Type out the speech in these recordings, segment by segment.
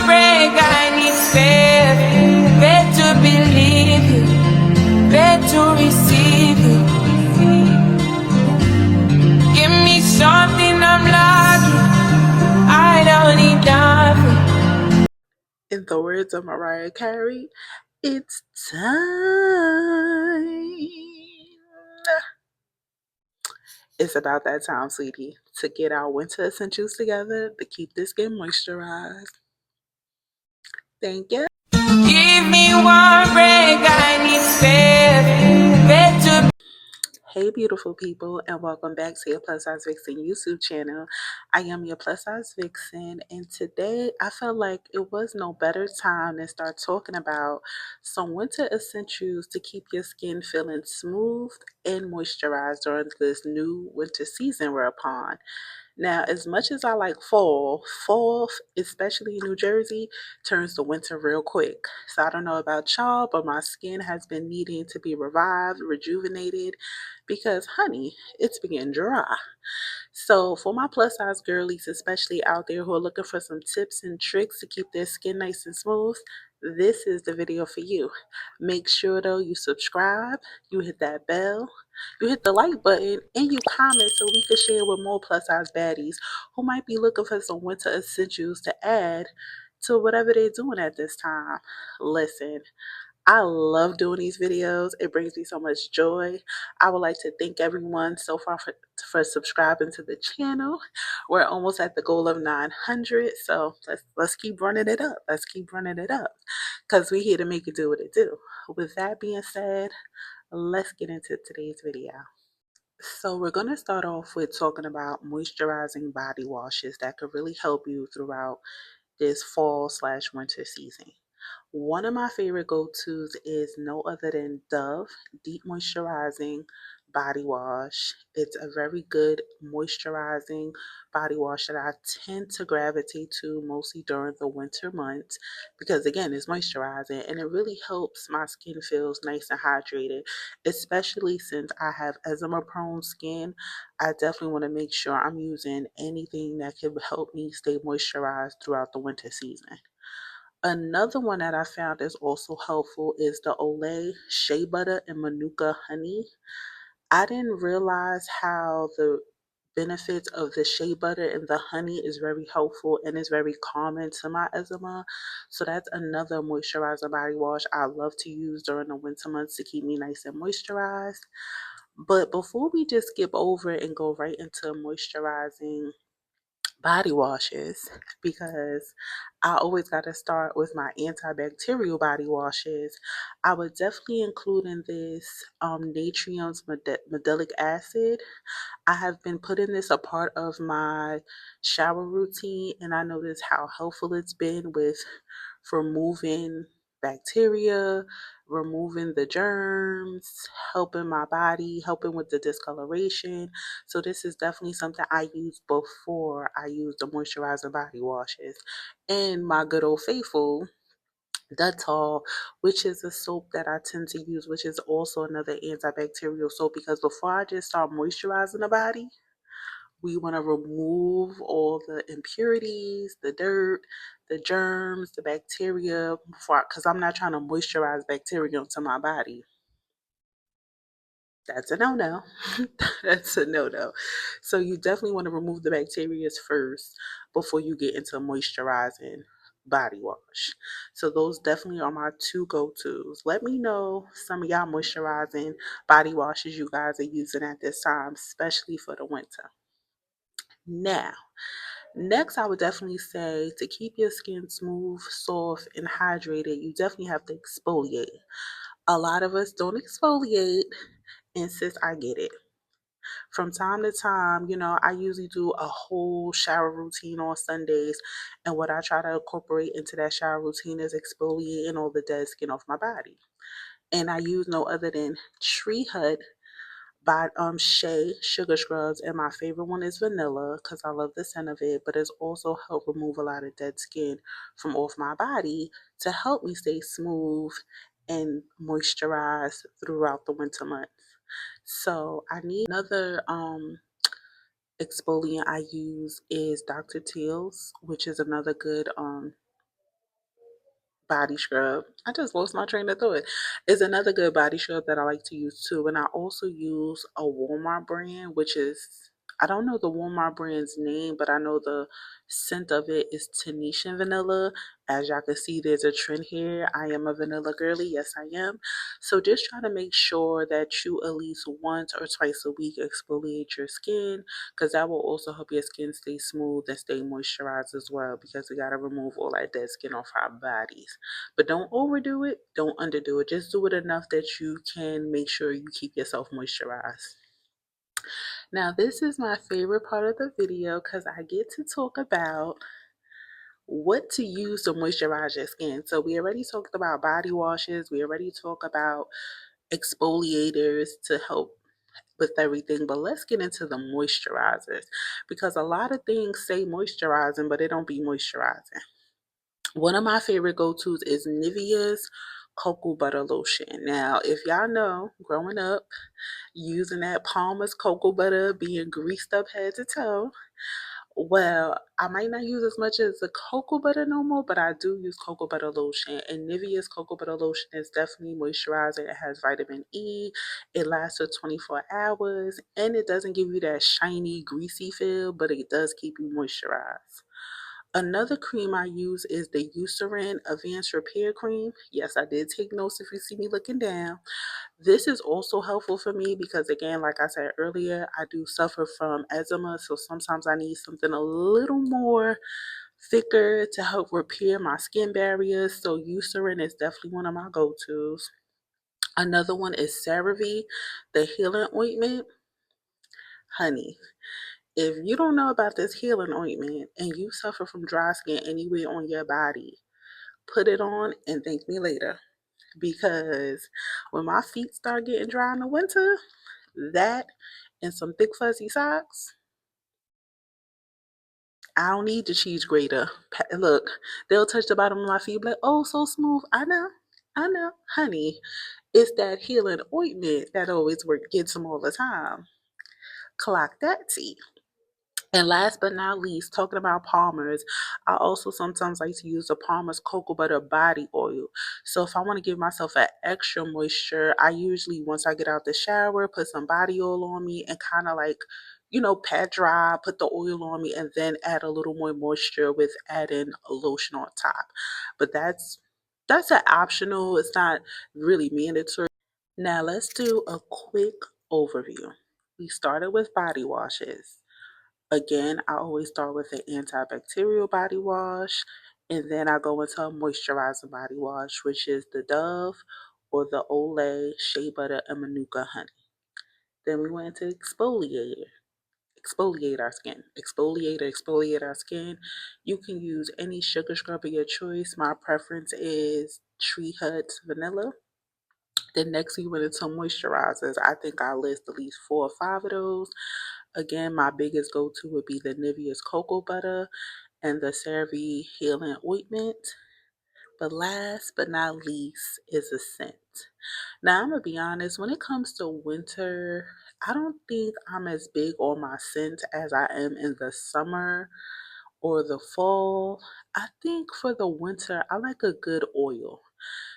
break, I need faith. Faith to believe you, faith to receive you. Give me something I'm lacking, I don't need nothing. In the words of Mariah Carey, it's time. It's about that time, sweetie, to get our winter essentials together to keep this skin moisturized. Thank you. Give me one break, I need faith. Faith to. Hey beautiful people, and welcome back to your Plus Size Vixen YouTube channel. I am your Plus Size Vixen, and today I felt like it was no better time than start talking about some winter essentials to keep your skin feeling smooth and moisturized during this new winter season we're upon. Now, as much as I like fall, especially in New Jersey, turns to winter real quick. So I don't know about y'all, but my skin has been needing to be revived, rejuvenated, because honey, it's being dry. So for my plus size girlies, especially out there who are looking for some tips and tricks to keep their skin nice and smooth, this is the video for you. Make sure though you subscribe, you hit that bell, you hit the like button, and you comment so we can share with more plus size baddies who might be looking for some winter essentials to add to whatever they're doing at this time. Listen, I love doing these videos. It brings me so much joy. I would like to thank everyone so far for subscribing to the channel. We're almost at the goal of 900, so let's keep running it up. Let's keep running it up because we're here to make it do what it do. With that being said, let's get into today's video. So we're going to start off with talking about moisturizing body washes that could really help you throughout this fall/winter season. One of my favorite go-tos is no other than Dove Deep Moisturizing Body Wash. It's a very good moisturizing body wash that I tend to gravitate to mostly during the winter months because again, it's moisturizing and it really helps my skin feels nice and hydrated, especially since I have eczema prone skin. I definitely want to make sure I'm using anything that can help me stay moisturized throughout the winter season. Another one that I found is also helpful is the Olay Shea Butter and Manuka Honey. I didn't realize how the benefits of the shea butter and the honey is very helpful and is very calming to my eczema. So that's another moisturizer body wash I love to use during the winter months to keep me nice and moisturized. But before we just skip over and go right into moisturizing body washes, because I always got to start with my antibacterial body washes, I would definitely include in this Natrium's Mandelic acid. I have been putting this a part of my shower routine, and I noticed how helpful it's been with removing bacteria, removing the germs, helping my body, helping with the discoloration. So this is definitely something I use before I use the moisturizer body washes. And my good old faithful Dettol, which is a soap that I tend to use, which is also another antibacterial soap, because before I just start moisturizing the body, we want to remove all the impurities, the dirt, the germs, the bacteria, because I'm not trying to moisturize bacteria into my body. That's a no-no. That's a no-no. So you definitely want to remove the bacteria first before you get into moisturizing body wash. So those definitely are my two go-tos. Let me know some of y'all moisturizing body washes you guys are using at this time, especially for the winter. Now, next, I would definitely say to keep your skin smooth, soft, and hydrated, you definitely have to exfoliate. A lot of us don't exfoliate, and sis, I get it. From time to time, I usually do a whole shower routine on Sundays, and what I try to incorporate into that shower routine is exfoliating all the dead skin off my body. And I use no other than Tree Hut by Shea sugar scrubs, and my favorite one is vanilla because I love the scent of it, but it's also helped remove a lot of dead skin from off my body to help me stay smooth and moisturized throughout the winter months. So I need another exfoliant I use is Dr. Teal's, which is another good body scrub. I just lost my train of thought. Is another good body scrub that I like to use too. And I also use a Walmart brand, which is, I don't know the Walmart brand's name, but I know the scent of it is Tanishan Vanilla. As y'all can see, there's a trend here. I am a vanilla girly. Yes, I am. So just try to make sure that you at least once or twice a week exfoliate your skin, because that will also help your skin stay smooth and stay moisturized as well, because we got to remove all that dead skin off our bodies. But don't overdo it, don't underdo it. Just do it enough that you can make sure you keep yourself moisturized. Now, this is my favorite part of the video because I get to talk about what to use to moisturize your skin. So we already talked about body washes. We already talked about exfoliators to help with everything, but let's get into the moisturizers, because a lot of things say moisturizing, but it don't be moisturizing. One of my favorite go-tos is Nivea's cocoa butter lotion. Now, if y'all know, growing up, using that Palmer's cocoa butter, being greased up head to toe, well, I might not use as much as the cocoa butter no more, but I do use cocoa butter lotion. And Nivea's cocoa butter lotion is definitely moisturizing. It has vitamin E. It lasts for 24 hours. And it doesn't give you that shiny, greasy feel, but it does keep you moisturized. Another cream I use is the Eucerin Advanced Repair Cream. Yes, I did take notes if you see me looking down. This is also helpful for me because, again, like I said earlier, I do suffer from eczema, so sometimes I need something a little more thicker to help repair my skin barriers. So Eucerin is definitely one of my go-tos. Another one is CeraVe, the healing ointment. Honey, if you don't know about this healing ointment and you suffer from dry skin anywhere on your body, put it on and thank me later. Because when my feet start getting dry in the winter, that and some thick fuzzy socks, I don't need the cheese grater. Look, they'll touch the bottom of my feet, like, oh, so smooth. I know, honey. It's that healing ointment that always gets them all the time. Clock that tea. And last but not least, talking about Palmer's, I also sometimes like to use the Palmer's cocoa butter body oil. So if I want to give myself an extra moisture, I usually, once I get out the shower, put some body oil on me and kind of like, pat dry, put the oil on me, and then add a little more moisture with adding a lotion on top. But that's an optional. It's not really mandatory. Now let's do a quick overview. We started with body washes. Again, I always start with an antibacterial body wash, and then I go into a moisturizing body wash, which is the Dove or the Olay Shea Butter and Manuka Honey. Then we went into exfoliator. Exfoliate our skin. Exfoliate our skin. You can use any sugar scrub of your choice. My preference is Tree Hut Vanilla. Then next we went into moisturizers. I think I list at least 4 or 5 of those. Again, my biggest go-to would be the Nivea's Cocoa Butter and the CeraVe Healing Ointment. But last but not least is a scent. Now, I'm going to be honest, when it comes to winter, I don't think I'm as big on my scent as I am in the summer or the fall. I think for the winter, I like a good oil.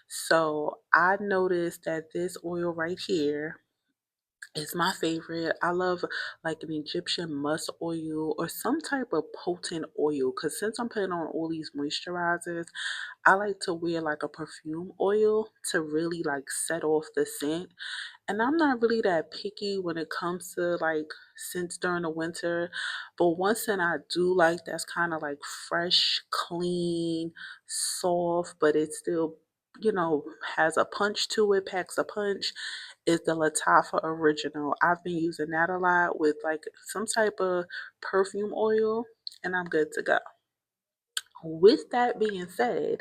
So I noticed that this oil right here, it's my favorite. I love like an Egyptian musk oil or some type of potent oil, because since I'm putting on all these moisturizers, I like to wear like a perfume oil to really like set off the scent. And I'm not really that picky when it comes to like scents during the winter. But one scent I do like that's kind of like fresh, clean, soft, but it still, has a punch to it, packs a punch, is the Latafa Original. I've been using that a lot with like some type of perfume oil, and I'm good to go. With that being said,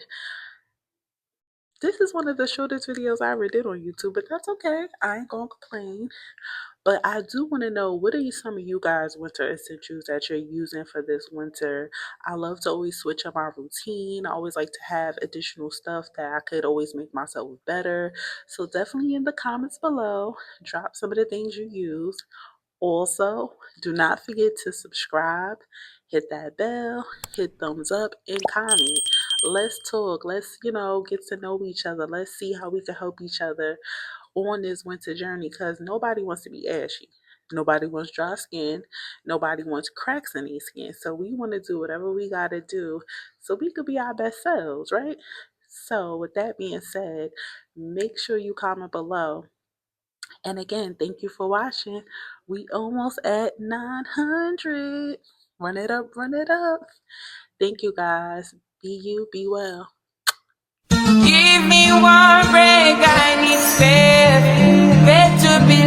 this is one of the shortest videos I ever did on YouTube, but that's okay. I ain't gonna complain. But I do want to know, what are some of you guys' winter essentials that you're using for this winter? I love to always switch up my routine. I always like to have additional stuff that I could always make myself better. So definitely in the comments below, drop some of the things you use. Also, do not forget to subscribe, hit that bell, hit thumbs up, and comment. Let's talk. Let's, get to know each other. Let's see how we can help each other on this winter journey, because nobody wants to be ashy. Nobody wants dry skin. Nobody wants cracks in their skin. So we want to do whatever we got to do so we could be our best selves, right? So with that being said, make sure you comment below. And again, thank you for watching. We almost at 900. Run it up, run it up. Thank you guys. Be you, be well. Give me one break, I need faith to believe.